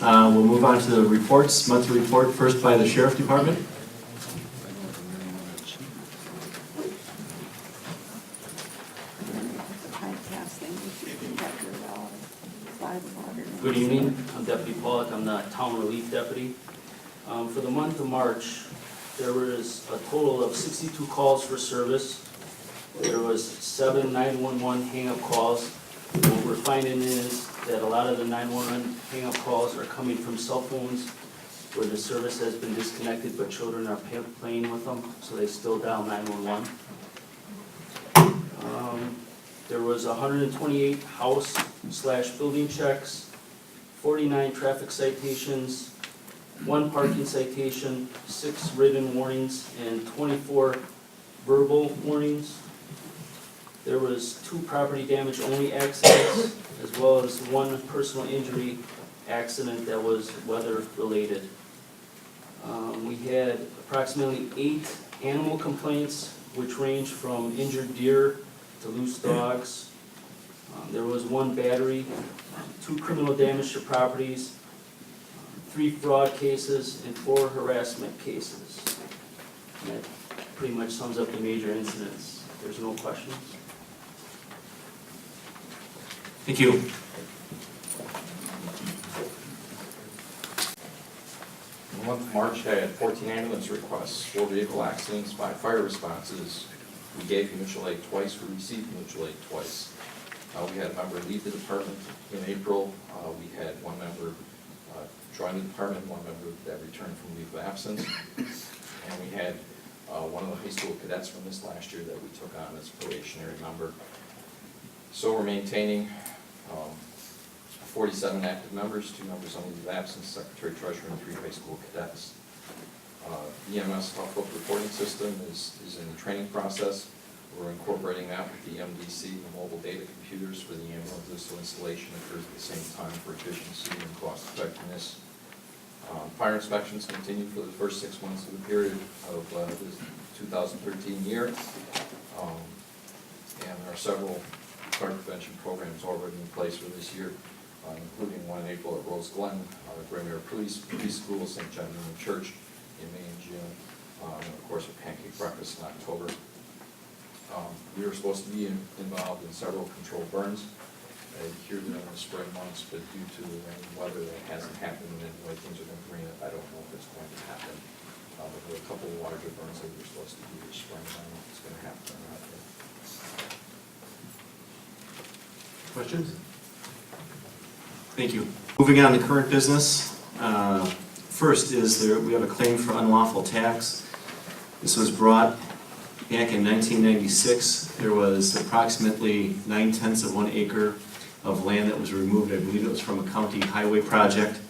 We'll move on to the reports, monthly report, first by the Sheriff Department. Good evening, I'm Deputy Pollock, I'm the Town Relief Deputy. For the month of March, there was a total of 62 calls for service. There was 7 911 hang-up calls. What we're finding is that a lot of the 911 hang-up calls are coming from cell phones where the service has been disconnected but children are playing with them, so they still dial 911. There was 128 house/building checks, 49 traffic citations, 1 parking citation, 6 written warnings, and 24 verbal warnings. There was 2 property damage only accidents, as well as 1 personal injury accident that was weather related. We had approximately 8 animal complaints, which ranged from injured deer to loose dogs. There was 1 battery, 2 criminal damage to properties, 3 fraud cases, and 4 harassment cases. And that pretty much sums up the major incidents. There's no questions. Thank you. The month of March had 14 ambulance requests, 4 vehicle accidents, 5 fire responses. We gave mutual aid twice, we received mutual aid twice. We had a member leave the department in April. We had 1 member join the department, 1 member that returned from leave of absence. And we had 1 of the high school cadets from this last year that we took on as a probationary member. So we're maintaining 47 active members, 2 members on leave of absence, secretary, treasurer, and 3 high school cadets. EMS Health Book reporting system is in the training process. We're incorporating that with the MDC, the mobile data computers for the ambulances, so installation occurs at the same time for efficiency and cost effectiveness. Fire inspections continue for the first 6 months of the period of the 2013 year. And there are several fire prevention programs already in place for this year, including 1 in April at Rose Glen, Graymere Police School, St. John Newman Church in May and June, and of course a pancake breakfast in October. We were supposed to be involved in several controlled burns here during the spring months, but due to any weather that hasn't happened and the way things are going to green up, I don't know if it's going to happen. There were a couple of larger burns that we were supposed to do this spring. I don't know if it's going to happen or not yet. Questions? Thank you. Moving on to current business. First is we have a claim for unlawful tax. This was brought back in 1996. There was approximately 9/10 of 1 acre of land that was removed. I believe it was from a county highway project,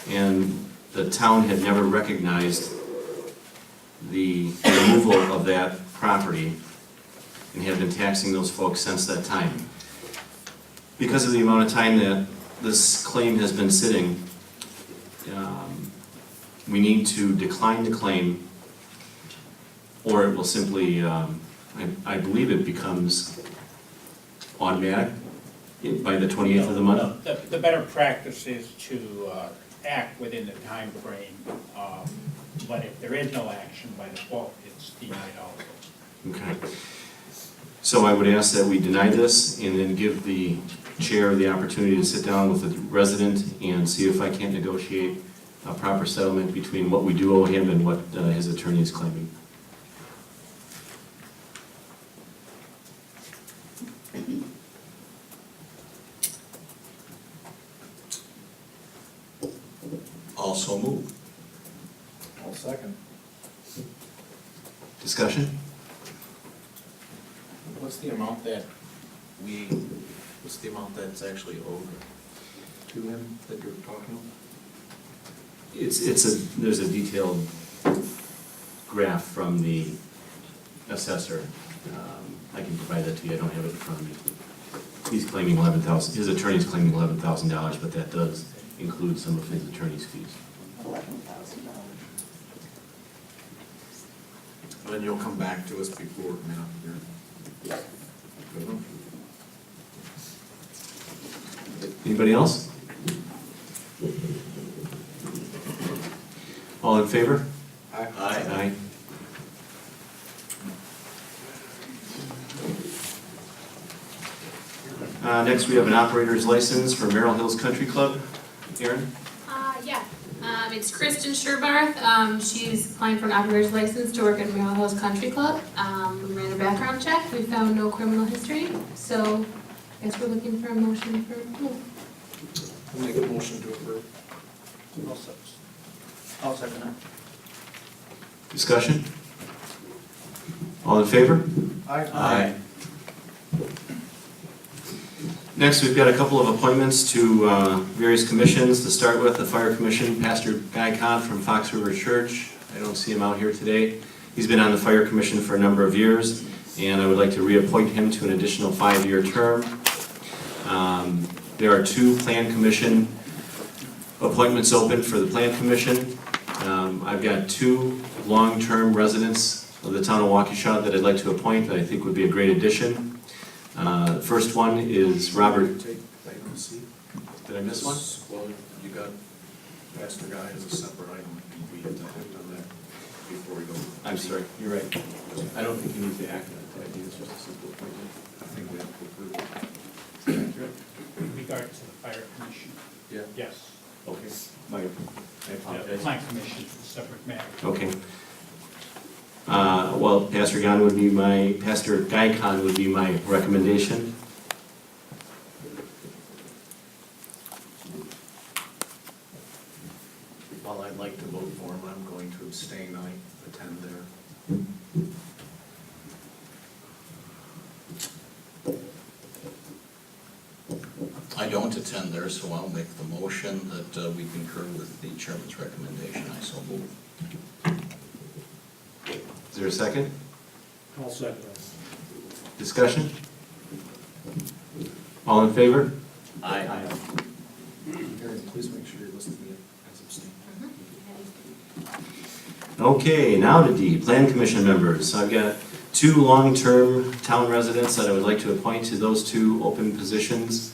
and the town had never recognized the removal of that property and had been taxing those folks since that time. Because of the amount of time that this claim has been sitting, we need to decline the claim, or it will simply, I believe it becomes automatic by the 28th of the month. No, the better practice is to act within the time frame, but if there is no action by default, it's denied also. Okay. So I would ask that we deny this and then give the chair the opportunity to sit down with the resident and see if I can't negotiate a proper settlement between what we do owe him and what his attorney is claiming. Also moved. I'll second. Discussion? What's the amount that's actually owed to him that you're talking about? There's a detailed graph from the assessor. I can provide that to you. I don't have it in front of me. He's claiming $11,000. His attorney's claiming $11,000, but that does include some of his attorney's fees. $11,000. Then you'll come back to us before now. Yes. Anybody else? All in favor? Aye. Aye. Next, we have an operator's license for Merrill Hills Country Club. Aaron? Yeah, it's Kristen Sherbarth. She's applying for an operator's license to work at Merrill Hills Country Club. We ran a background check. We found no criminal history, so I guess we're looking for a motion for approval. I'll make a motion to approve. I'll second that. Discussion? All in favor? Aye. Next, we've got a couple of appointments to various commissions. To start with, the Fire Commission, Pastor Guy Kahn from Fox River Church. I don't see him out here today. He's been on the Fire Commission for a number of years, and I would like to reappoint him to an additional 5-year term. There are 2 Plan Commission appointments open for the Plan Commission. I've got 2 long-term residents of the town of Waukesha that I'd like to appoint that I think would be a great addition. The first one is Robert. Take item C. Did I miss one? Well, you got Pastor Guy as a separate item. We have to act on that before we go. I'm sorry, you're right. I don't think you need to act on it. I think it's just a simple appointment. I think we have to approve it. With regard to the fire commission, Yeah. yes. Okay, I The apologize. plan commission is a separate matter. Okay. Well, Pastor Guy Kahn would be my recommendation. While I'd like to vote for him, I'm going to abstain. I attend there. I don't attend there, so I'll make the motion that we concur with the chairman's recommendation. I so move. Is there a second? I'll second. Discussion? All in favor? Aye. Aaron, please make sure you listen to me as abstain. Okay, now to D, Plan Commission members. I've got 2 long-term town residents that I would like to appoint to those 2 open positions.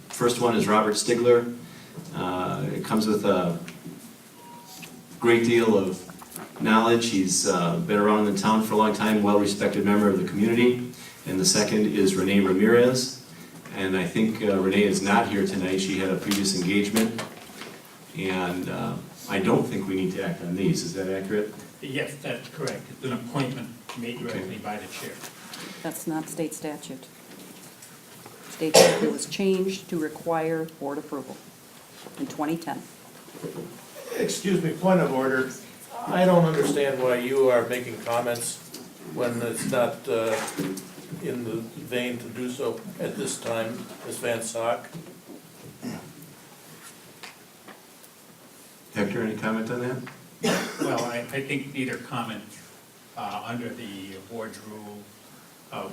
First one is Robert Stigler. It comes with a great deal of knowledge. He's been around in the town for a long time, well-respected member of the community. And the second is Renee Ramirez. And I think Renee is not here tonight. She had a previous engagement. And I don't think we need to act on these. Is that accurate? Yes, that's correct. It's an appointment made directly by the chair. That's not state statute. State statute was changed to require board approval in 2010. Excuse me, point of order. I don't understand why you are making comments when it's not in the vein to do so at this time, Ms. Van Sock. Hector, any comment on that? Well, I think neither comment under the board's rule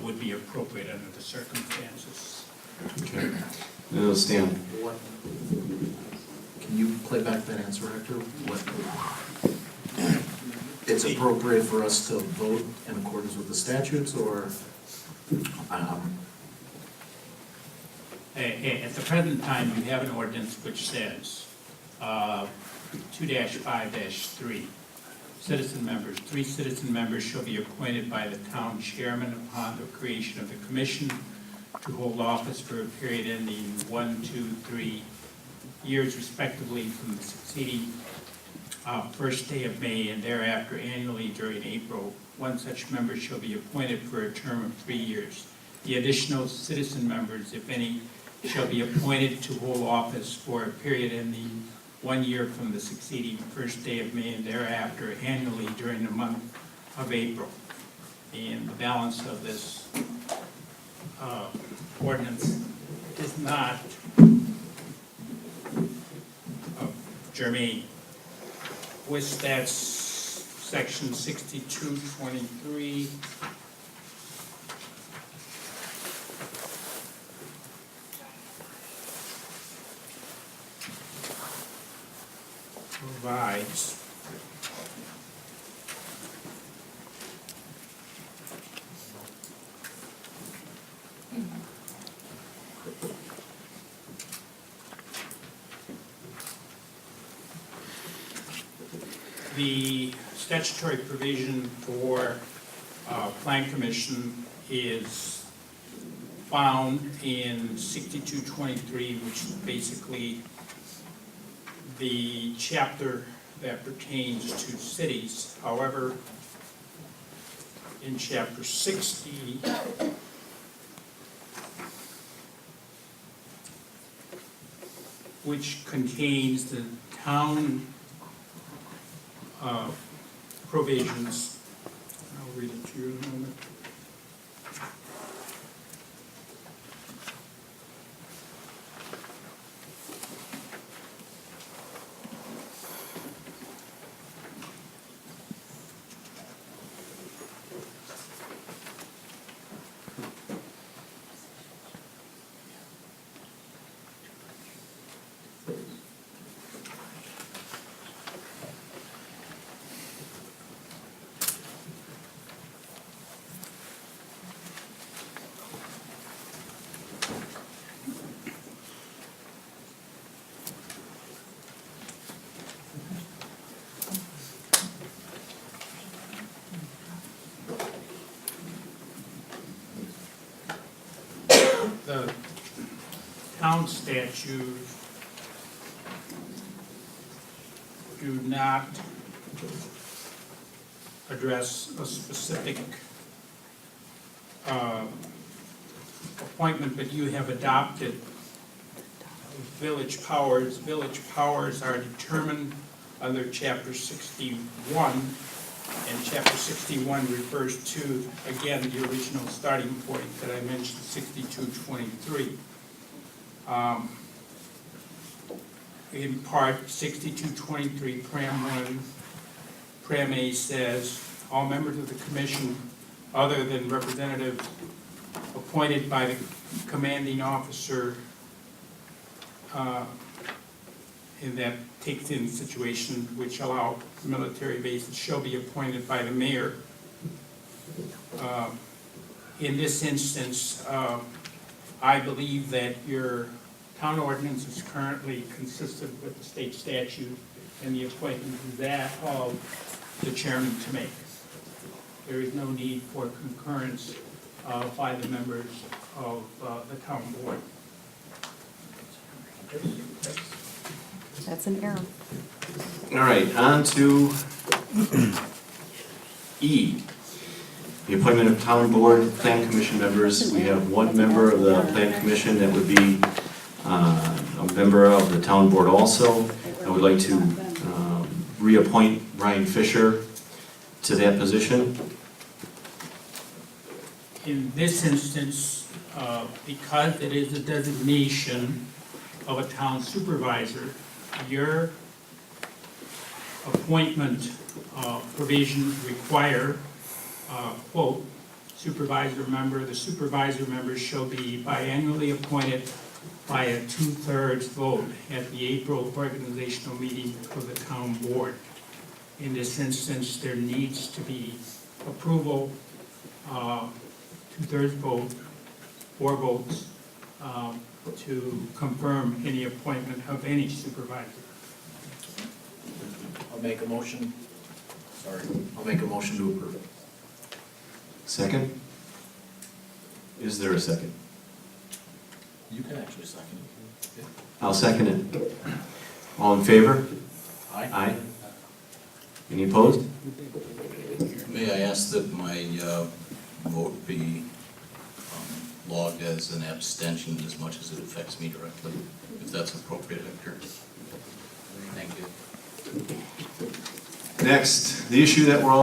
would be appropriate under the circumstances. Okay. Then it'll stand. What? Can you play back that answer, Hector? What? It's appropriate for us to vote in accordance with the statutes, or? At the present time, you have an ordinance which says, 2-5-3, citizen members, 3 citizen members shall be appointed by the town chairman upon the creation of the commission to hold office for a period ending 1, 2, 3 years respectively from the succeeding first day of May and thereafter annually during April. 1 such member shall be appointed for a term of 3 years. The additional citizen members, if any, shall be appointed to hold office for a period ending 1 year from the succeeding first day of May and thereafter annually during the month of April. And the balance of this ordinance is not germane. With that, section 6223. Provides The statutory provision for Plan Commission is found in 6223, which is basically the chapter that pertains to cities. However, in chapter 60, which contains the town provisions, I'll read it to you in a moment. The town statutes do not address a specific appointment, but you have adopted village powers. Village powers are determined under Chapter 61, and Chapter 61 refers to, again, the original starting point that I mentioned, 6223. In part, 6223, Pram 1, Pram A says, all members of the commission, other than representatives appointed by the commanding officer, and that takes in situations which allow military bases, shall be appointed by the mayor. In this instance, I believe that your town ordinance is currently consistent with the state statute, and the appointment is that of the chairman to make. There is no need for concurrence by the members of the town board. That's an error. All right, on to E, the appointment of town board plan commission members. We have one member of the plan commission that would be a member of the town board also. I would like to reappoint Ryan Fisher to that position. In this instance, because it is a designation of a town supervisor, your appointment provisions require, quote, supervisor member, the supervisor members shall be biannually appointed by a 2/3 vote at the April organizational meeting of the town board. In this instance, there needs to be approval, 2/3 vote, 4 votes, to confirm any appointment of any supervisor. I'll make a motion to approve. Second? Is there a second? You can actually second it. I'll second it. All in favor? Aye. Aye. Any opposed? May I ask that my vote be logged as an abstention as much as it affects me directly, if that's appropriate, Victor? Thank you. Next, the issue that we're all